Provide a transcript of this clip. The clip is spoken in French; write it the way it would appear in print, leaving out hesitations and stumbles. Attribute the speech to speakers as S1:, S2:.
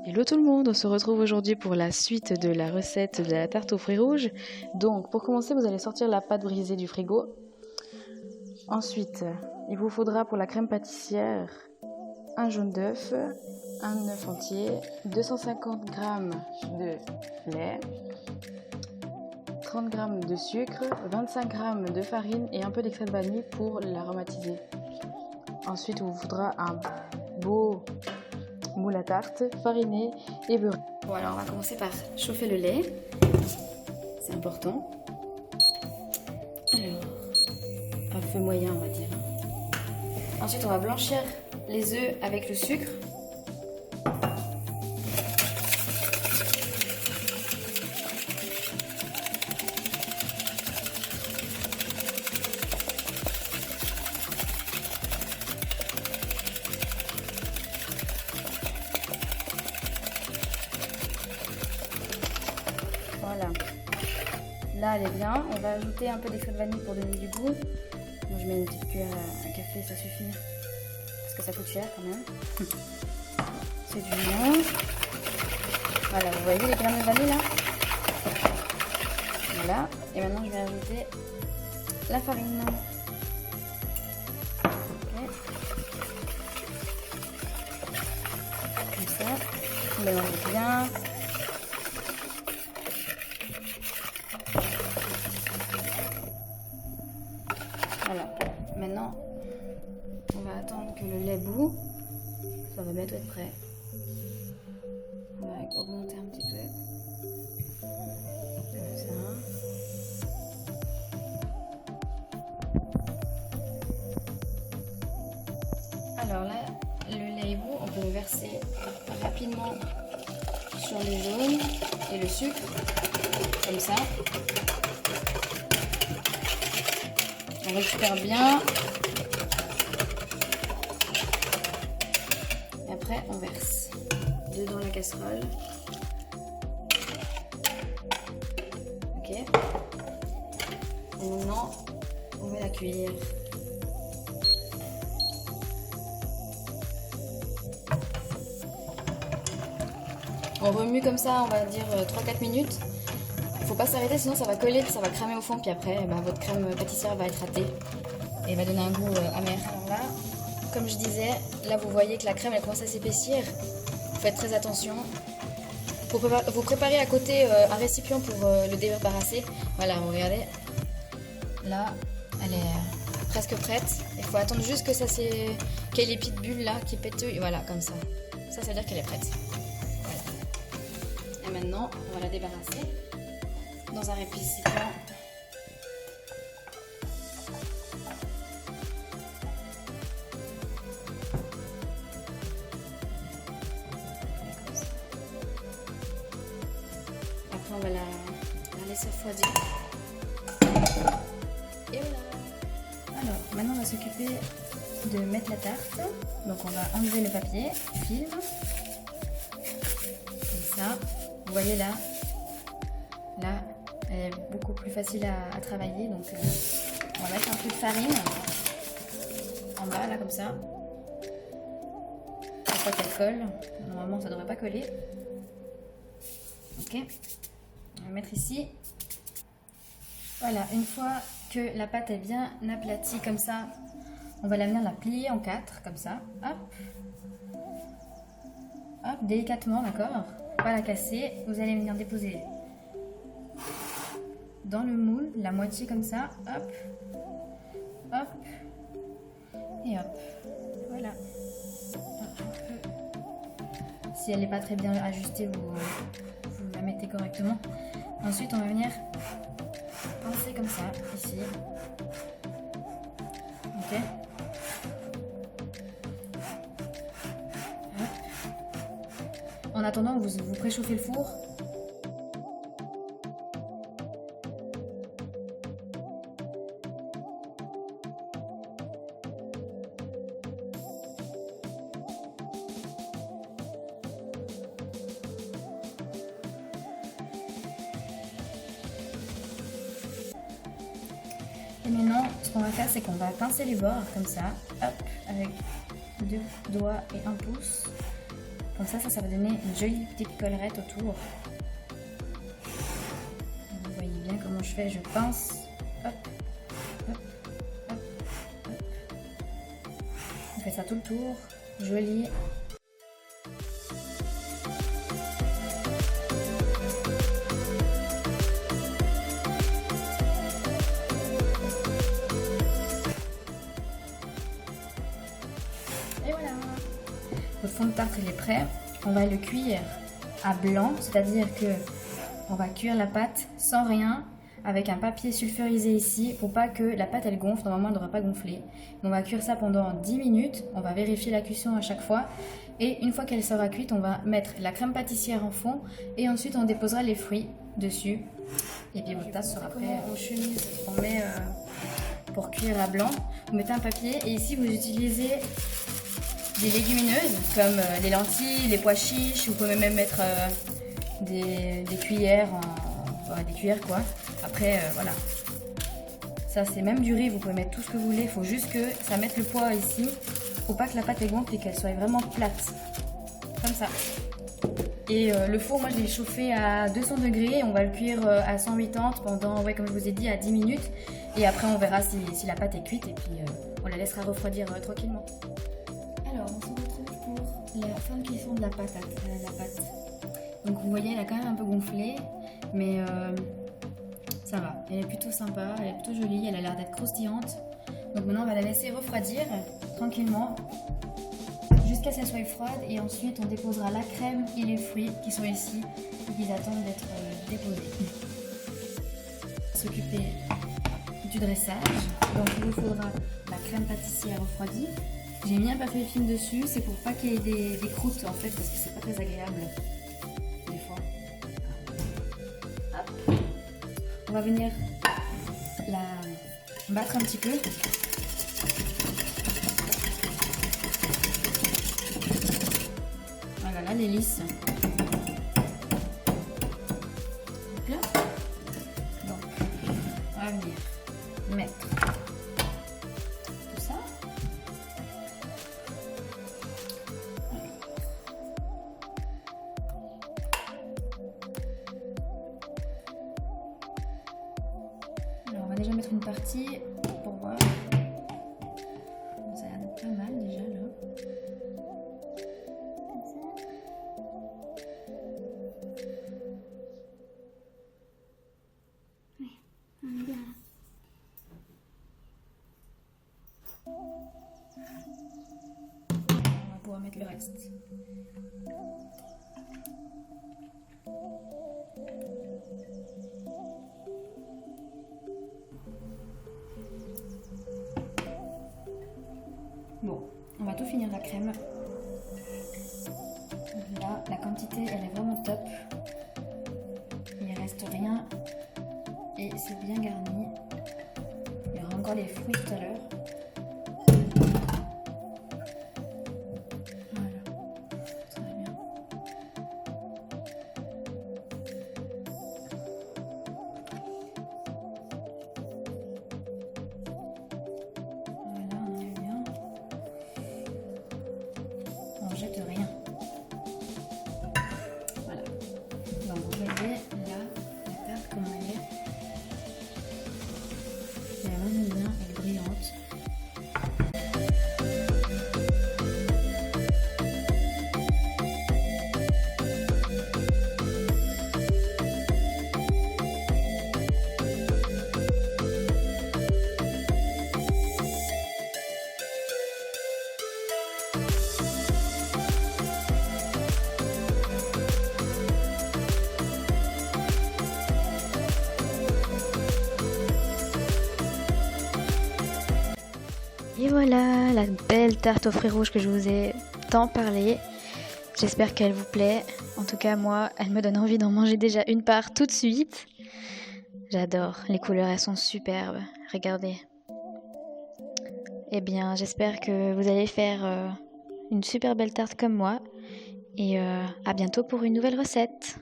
S1: Hello tout le monde, on se retrouve aujourd'hui pour la suite de la recette de la tarte aux fruits rouges. Donc pour commencer, vous allez sortir la pâte brisée du frigo. Ensuite, il vous faudra pour la crème pâtissière un jaune d'œuf, un œuf entier, 250 g de lait, 30 g de sucre, 25 g de farine et un peu d'extrait de vanille pour l'aromatiser. Ensuite, il vous faudra un beau moule à tarte, fariné et beurré. Bon, alors on va commencer par chauffer le lait, c'est important. Alors, à feu moyen, on va dire. Ensuite, on va blanchir les œufs avec le sucre. Voilà. Là, elle est bien. On va ajouter un peu d'extrait de vanille pour donner du goût. Moi, je mets une petite cuillère à café, ça suffit. Parce que ça coûte cher quand même. C'est du mélange. Voilà, vous voyez les graines de vanille là? Voilà. Et maintenant, je vais ajouter la farine. Okay. Comme ça. On mélange bien. Voilà, maintenant on va attendre que le lait bout, ça va bientôt être prêt. On va augmenter un petit peu, comme ça. Alors là, le lait est bout, on peut le verser rapidement sur les jaunes et le sucre, comme ça. On récupère bien. Et après, on verse dedans la casserole. Ok. Et maintenant, on met la cuillère. On remue comme ça, on va dire 3-4 minutes. Faut pas s'arrêter, sinon ça va coller, ça va cramer au fond, puis après votre crème pâtissière va être ratée et va donner un goût amer. Alors là, comme je disais, là vous voyez que la crème elle commence à s'épaissir. Faites très attention. Vous préparez à côté un récipient pour le débarrasser. Voilà, regardez. Là, elle est presque prête. Il faut attendre juste que ça qu'il y ait les petites bulles là qui pétillent. Voilà, comme ça. Ça veut dire qu'elle est prête. Voilà. Et maintenant, on va la débarrasser dans un récipient. Après on va la laisser refroidir. Et voilà. Alors maintenant on va s'occuper de mettre la tarte. Donc on va enlever le papier, le film. Comme ça. Vous voyez là. Là, elle est beaucoup plus facile à travailler, donc on va mettre un peu de farine en bas, là, comme ça. Pour pas qu'elle colle. Normalement, ça ne devrait pas coller. Ok. On va mettre ici. Voilà, une fois que la pâte est bien aplatie comme ça, on va la venir la plier en 4, comme ça. Hop. Hop, délicatement, d'accord. Pas la casser. Vous allez venir déposer dans le moule, la moitié comme ça, hop, hop, et hop, voilà. Si elle n'est pas très bien ajustée, vous la mettez correctement. Ensuite, on va venir pincer comme ça, ici. Ok. Hop. En attendant, vous préchauffez le four. Et maintenant, ce qu'on va faire, c'est qu'on va pincer les bords comme ça, hop, avec 2 doigts et 1 pouce. Comme ça va donner une jolie petite collerette autour. Vous voyez bien comment je fais, je pince. Hop, hop, hop, hop. On fait ça tout le tour, joli. Et voilà, votre fond de tarte il est prêt. On va le cuire à blanc, c'est-à-dire que on va cuire la pâte sans rien, avec un papier sulfurisé ici pour pas que la pâte elle gonfle. Normalement elle ne devrait pas gonfler. On va cuire ça pendant 10 minutes. On va vérifier la cuisson à chaque fois. Et une fois qu'elle sera cuite, on va mettre la crème pâtissière en fond. Et ensuite on déposera les fruits dessus. Et puis votre tasse sera prête. On chemise, on met pour cuire à blanc. Vous mettez un papier et ici vous utilisez des légumineuses comme les lentilles, les pois chiches. Vous pouvez même mettre des cuillères des cuillères quoi. Après voilà, ça c'est même du riz, vous pouvez mettre tout ce que vous voulez, il faut juste que ça mette le poids ici, faut pas que la pâte est gonfle et qu'elle soit vraiment plate, comme ça. Et le four, moi je l'ai chauffé à 200 degrés, on va le cuire à 180 pendant, comme je vous ai dit, à 10 minutes. Et après on verra si la pâte est cuite et puis on la laissera refroidir tranquillement. Alors on se retrouve pour la fin de cuisson de la pâte. Donc vous voyez, elle a quand même un peu gonflé, mais ça va. Elle est plutôt sympa, elle est plutôt jolie, elle a l'air d'être croustillante. Donc maintenant on va la laisser refroidir tranquillement jusqu'à ce qu'elle soit froide et ensuite on déposera la crème et les fruits qui sont ici et qui attendent d'être déposés. S'occuper du dressage. Donc il vous faudra la crème pâtissière refroidie. J'ai mis un papier film dessus, c'est pour pas qu'il y ait des croûtes en fait parce que c'est pas très agréable. On va venir la battre un petit peu. Voilà, là, elle est lisse. Donc là, on va venir mettre tout ça. Alors on va déjà mettre une partie pour voir. Ça a l'air d'être pas mal déjà là. Comme ça. Oui, on est bien là. On va pouvoir mettre le reste. Bon, on va tout finir la crème. Là, la quantité, elle est vraiment top. Il ne reste rien. Et c'est bien garni. Il y aura encore les fruits tout à l'heure. Voilà. Très bien. Voilà, on est bien. On ne jette rien. Voilà. Donc vous voyez là la tarte comment elle est. Elle est vraiment bien, elle est brillante. Et voilà la belle tarte aux fruits rouges que je vous ai tant parlé. J'espère qu'elle vous plaît. En tout cas, moi, elle me donne envie d'en manger déjà une part tout de suite. J'adore. Les couleurs, elles sont superbes. Regardez. Eh bien, j'espère que vous allez faire une super belle tarte comme moi. Et à bientôt pour une nouvelle recette.